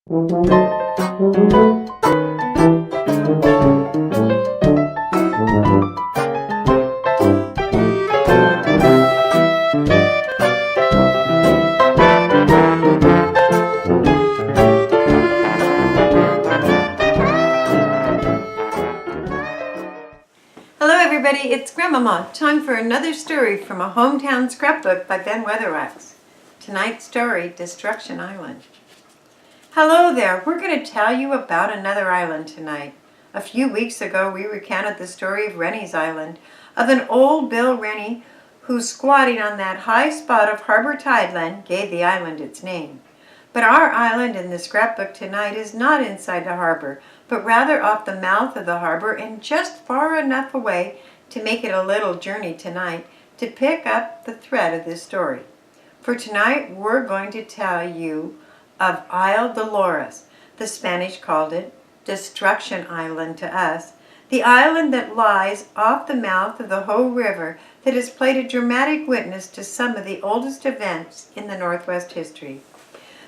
Hello everybody, it's Grandmama. Time for another story from a Hometown Scrapbook by Ben Weatherwax. Tonight's story, Destruction Island. Hello there, we're going to tell you about another island tonight. A few weeks ago we recounted the story of Rennie's Island, of an old Bill Rennie who, squatting on that high spot of Harbor Tideland, gave the island its name. But our island in the scrapbook tonight is not inside the harbor, but rather off the mouth of the harbor and just far enough away to make it a little journey tonight to pick up the thread of this story. For tonight we're going to tell you of Isle Dolores. The Spanish called it Destruction Island to us, the island that lies off the mouth of the Hoh River that has played a dramatic witness to some of the oldest events in the Northwest history.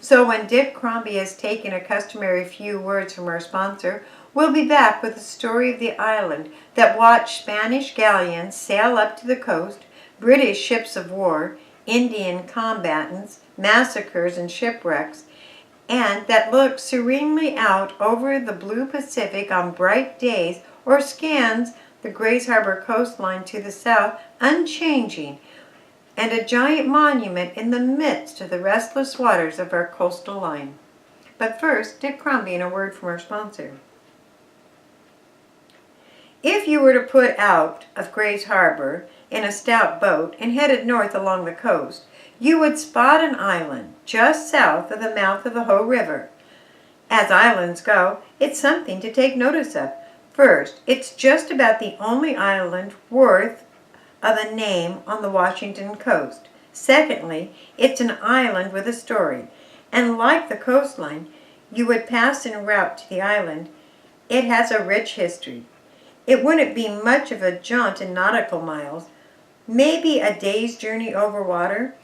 So when Dick Crombie has taken a customary few words from our sponsor, we'll be back with the story of the island that watched Spanish galleons sail up to the coast, British ships of war, Indian combatants, massacres and shipwrecks, and that looks serenely out over the blue Pacific on bright days or scans the Grays Harbor coastline to the south unchanging, and a giant monument in the midst of the restless waters of our coastal line. But first, Dick Crombie and a word from our sponsor. If you were to put out of Grays Harbor in a stout boat and headed north along the coast, you would spot an island just south of the mouth of the Hoh River. As islands go, it's something to take notice of. First, it's just about the only island worth of a name on the Washington coast. Secondly, it's an island with a story, and like the coastline you would pass en route to the island, it has a rich history. It wouldn't be much of a jaunt in nautical miles, maybe a day's journey over water,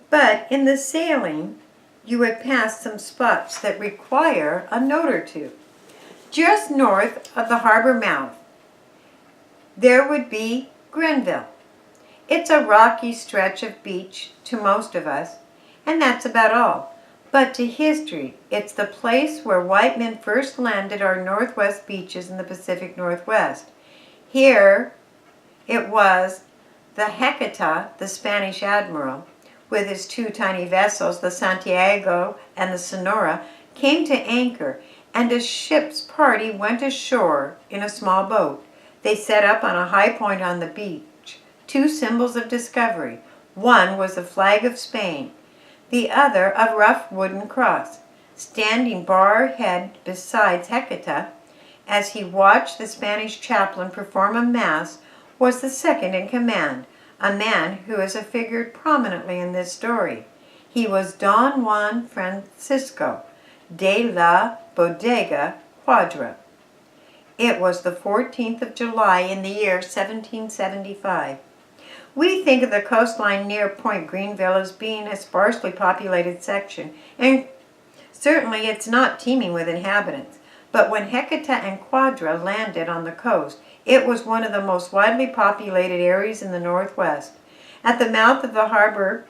but in the sailing you would pass some spots that require a note or two. Just north of the harbor mouth there would be Grenville. It's a rocky stretch of beach to most of us, and that's about all. But to history, it's the place where white men first landed our northwest beaches in the Pacific Northwest. Here it was the Hecata, the Spanish admiral, with his two tiny vessels, the Santiago and the Sonora, came to anchor, and a ship's party went ashore in a small boat. They set up on a high point on the beach. Two symbols of discovery. One was the flag of Spain, the other a rough wooden cross. Standing bar head beside Hecata, as he watched the Spanish chaplain perform a mass, was the second in command, a man who is figured prominently in this story. He was Don Juan Francisco de la Bodega Quadra. It was the 14th of July in the year 1775. We think of the coastline near Point Greenville as being a sparsely populated section, and certainly it's not teeming with inhabitants. But when Hecata and Quadra landed on the coast, it was one of the most widely populated areas in the Northwest. At the mouth of the harbor,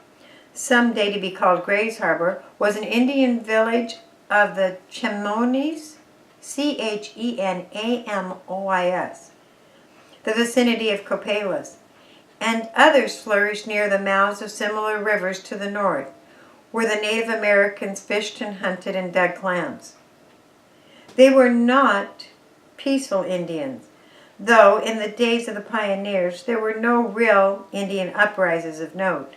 someday to be called Grays Harbor, was an Indian village of the Chenomois, Chenamois, the vicinity of Copalis, and others flourished near the mouths of similar rivers to the north, where the Native Americans fished and hunted and dug clams. They were not peaceful Indians, though in the days of the pioneers there were no real Indian uprisings of note.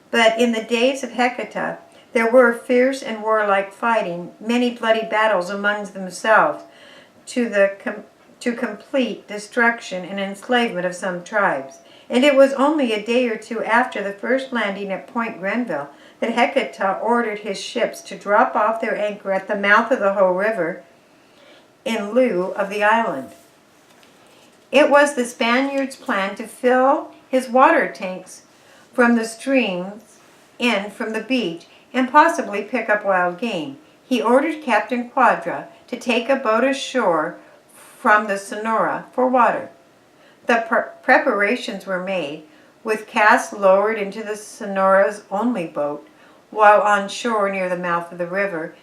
But in the days of Hecata there were fierce and warlike fighting, many bloody battles among themselves, to complete destruction and enslavement of some tribes. And it was only a day or two after the first landing at Point Grenville that Hecata ordered his ships to drop off their anchor at the mouth of the Hoh River in lieu of the island. It was the Spaniard's plan to fill his water tanks from the streams in from the beach and possibly pick up wild game. he ordered Captain Quadra to take a boat ashore from the Sonora for water. The preparations were made, with Cass lowered into the Sonora's only boat, while on shore near the mouth of the river.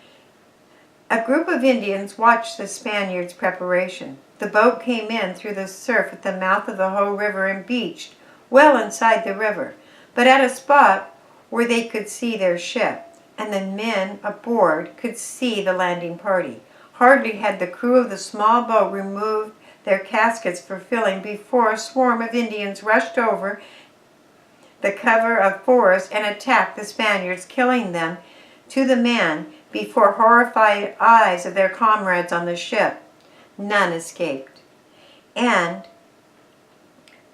A group of Indians watched the Spaniards' preparation. The boat came in through the surf at the mouth of the Hoh River and beached well inside the river, but at a spot where they could see their ship, and the men aboard could see the landing party. Hardly had the crew of the small boat removed their caskets for filling before a swarm of Indians rushed over the cover of forest and attacked the Spaniards, killing them to the man before horrified eyes of their comrades on the ship. None escaped. And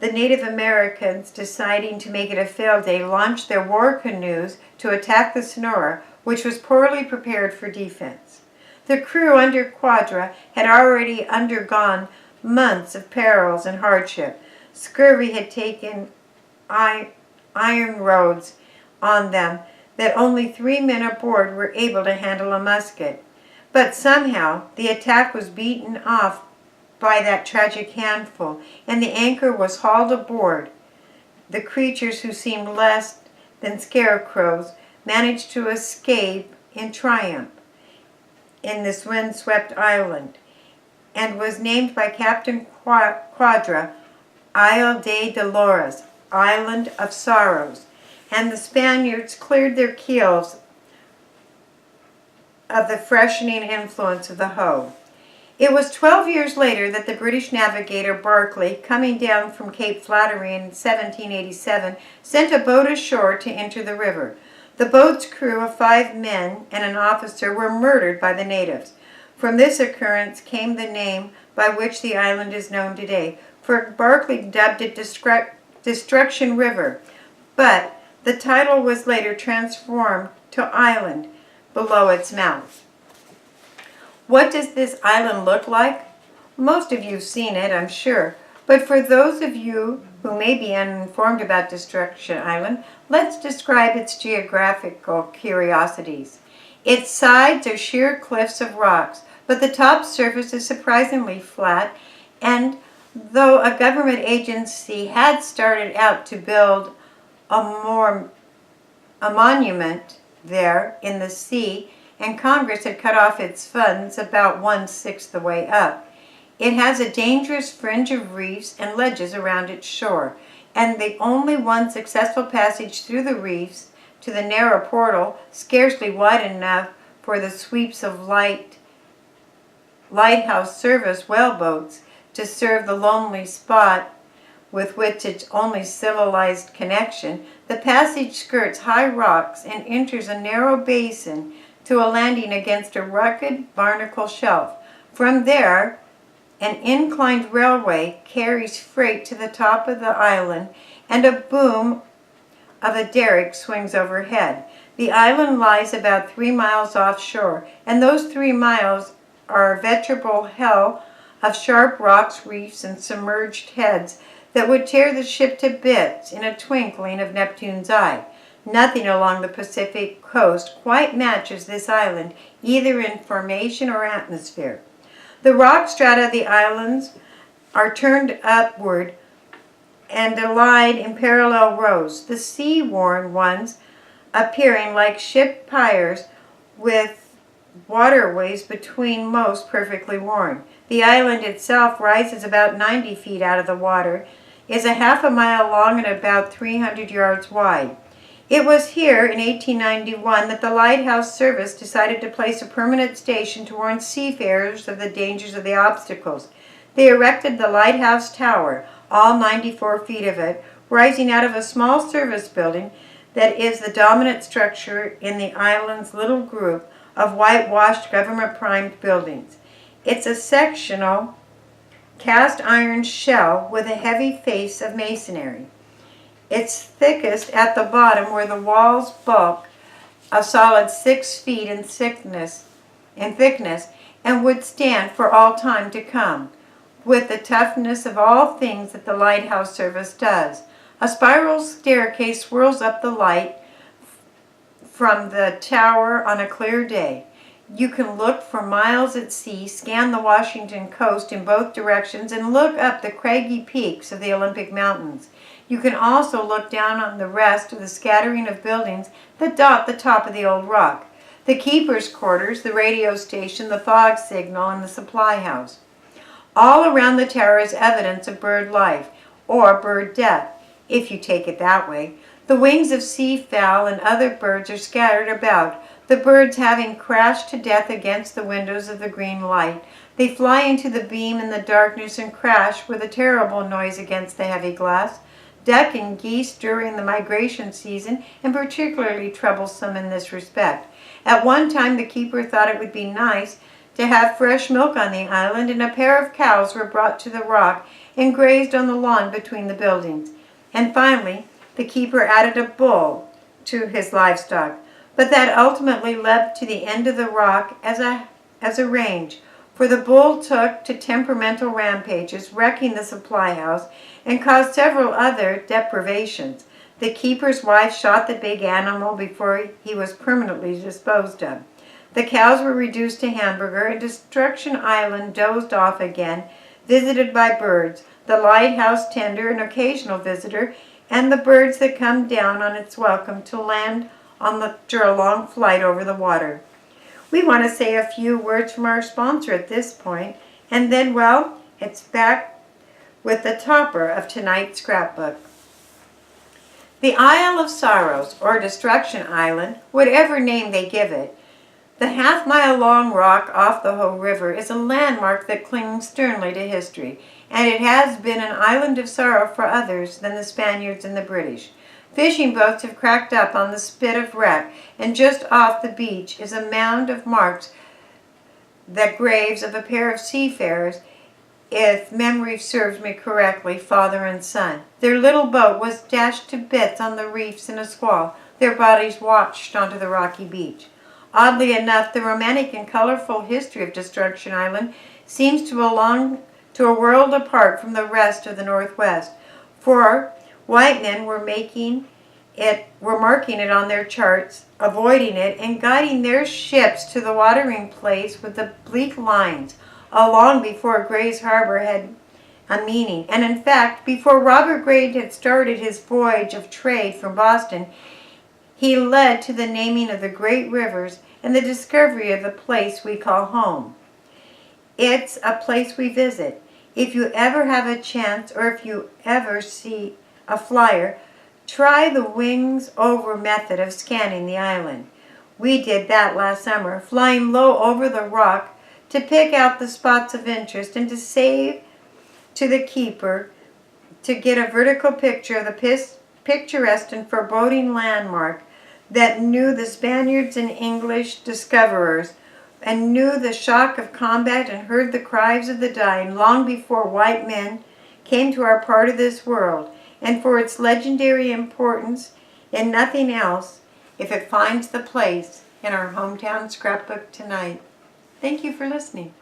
the Native Americans, deciding to make it a field day, launched their war canoes to attack the Sonora, which was poorly prepared for defense. The crew under Quadra had already undergone months of perils and hardship. Scurvy had taken iron roads on them that only 3 men aboard were able to handle a musket. But somehow the attack was beaten off by that tragic handful, and the anchor was hauled aboard. The creatures, who seemed less than scarecrows, managed to escape in triumph in this windswept island, and was named by Captain Quadra Isle de Dolores, Island of Sorrows, and the Spaniards cleared their keels of the freshening influence of the Hoh. It was 12 years later that the British navigator Barclay, coming down from Cape Flattery in 1787, sent a boat ashore to enter the river. The boat's crew of 5 men and an officer were murdered by the natives. From this occurrence came the name by which the island is known today, for Barclay dubbed it Destruction River, but the title was later transformed to Island below its mouth. What does this island look like? Most of you have seen it, I'm sure, but for those of you who may be uninformed about Destruction Island, let's describe its geographical curiosities. Its sides are sheer cliffs of rocks, but the top surface is surprisingly flat, and though a government agency had started out to build a monument there in the sea, and Congress had cut off its funds about 1/6 the way up, it has a dangerous fringe of reefs and ledges around its shore, and the only one successful passage through the reefs to the narrow portal, scarcely wide enough for the sweeps of lighthouse service whaleboats to serve the lonely spot with which its only civilized connection. The passage skirts high rocks and enters a narrow basin to a landing against a rugged barnacle shelf. From there, an inclined railway carries freight to the top of the island, and a boom of a derrick swings overhead. The island lies about 3 miles offshore, and those 3 miles are a veritable hell of sharp rocks, reefs, and submerged heads that would tear the ship to bits in a twinkling of Neptune's eye. Nothing along the Pacific coast quite matches this island, either in formation or atmosphere. The rock strata of the islands are turned upward and allied in parallel rows, the sea-worn ones appearing like ship piers with waterways between, most perfectly worn. The island itself rises about 90 feet out of the water, is a half a mile long and about 300 yards wide. It was here in 1891 that the Lighthouse Service decided to place a permanent station to warn seafarers of the dangers of the obstacles. They erected the Lighthouse Tower, all 94 feet of it, rising out of a small service building that is the dominant structure in the island's little group of whitewashed government-primed buildings. It's a sectional cast iron shell with a heavy face of masonry. It's thickest at the bottom, where the walls bulk a solid 6 feet in thickness and would stand for all time to come, with the toughness of all things that the Lighthouse Service does. A spiral staircase swirls up the light from the tower on a clear day. You can look for miles at sea, scan the Washington coast in both directions, and look up the craggy peaks of the Olympic Mountains. You can also look down on the rest of the scattering of buildings that dot the top of the old rock. The keeper's quarters, the radio station, the fog signal, and the supply house. All around the tower is evidence of bird life, or bird death, if you take it that way. The wings of seafowl and other birds are scattered about, the birds having crashed to death against the windows of the green light. They fly into the beam in the darkness and crash with a terrible noise against the heavy glass. Duck and geese during the migration season, and particularly troublesome in this respect. At one time the keeper thought it would be nice to have fresh milk on the island, and a pair of cows were brought to the rock and grazed on the lawn between the buildings. And finally, the keeper added a bull to his livestock, but that ultimately led to the end of the rock as a range, for the bull took to temperamental rampages, wrecking the supply house, and caused several other deprivations. The keeper's wife shot the big animal before he was permanently disposed of. The cows were reduced to hamburger, and Destruction Island dozed off again, visited by birds, the lighthouse tender, an occasional visitor, and the birds that come down on its welcome to land after a long flight over the water. We want to say a few words from our sponsor at this point, and then, well, it's back with the topper of tonight's scrapbook. The Isle of Sorrows, or Destruction Island, whatever name they give it, the half-mile-long rock off the Hoh River, is a landmark that clings sternly to history, and it has been an island of sorrow for others than the Spaniards and the British. Fishing boats have cracked up on the spit of wreck, and just off the beach is a mound of marks, the graves of a pair of seafarers, if memory serves me correctly, father and son. Their little boat was dashed to bits on the reefs in a squall, their bodies washed onto the rocky beach. Oddly enough, the romantic and colorful history of Destruction Island seems to belong to a world apart from the rest of the Northwest, for white men were marking it on their charts, avoiding it, and guiding their ships to the watering place with the bleak lines, long before Gray's Harbor had a meaning. And in fact, before Robert Gray had started his voyage of trade from Boston, he led to the naming of the great rivers and the discovery of the place we call home. It's a place we visit. If you ever have a chance, or if you ever see a flyer, try the wings over method of scanning the island. We did that last summer, flying low over the rock to pick out the spots of interest and to save to the keeper to get a vertical picture of the picturesque and foreboding landmark that knew the Spaniards and English discoverers, and knew the shock of combat and heard the cries of the dying long before white men came to our part of this world, and for its legendary importance in nothing else if it finds the place in our hometown scrapbook tonight. Thank you for listening.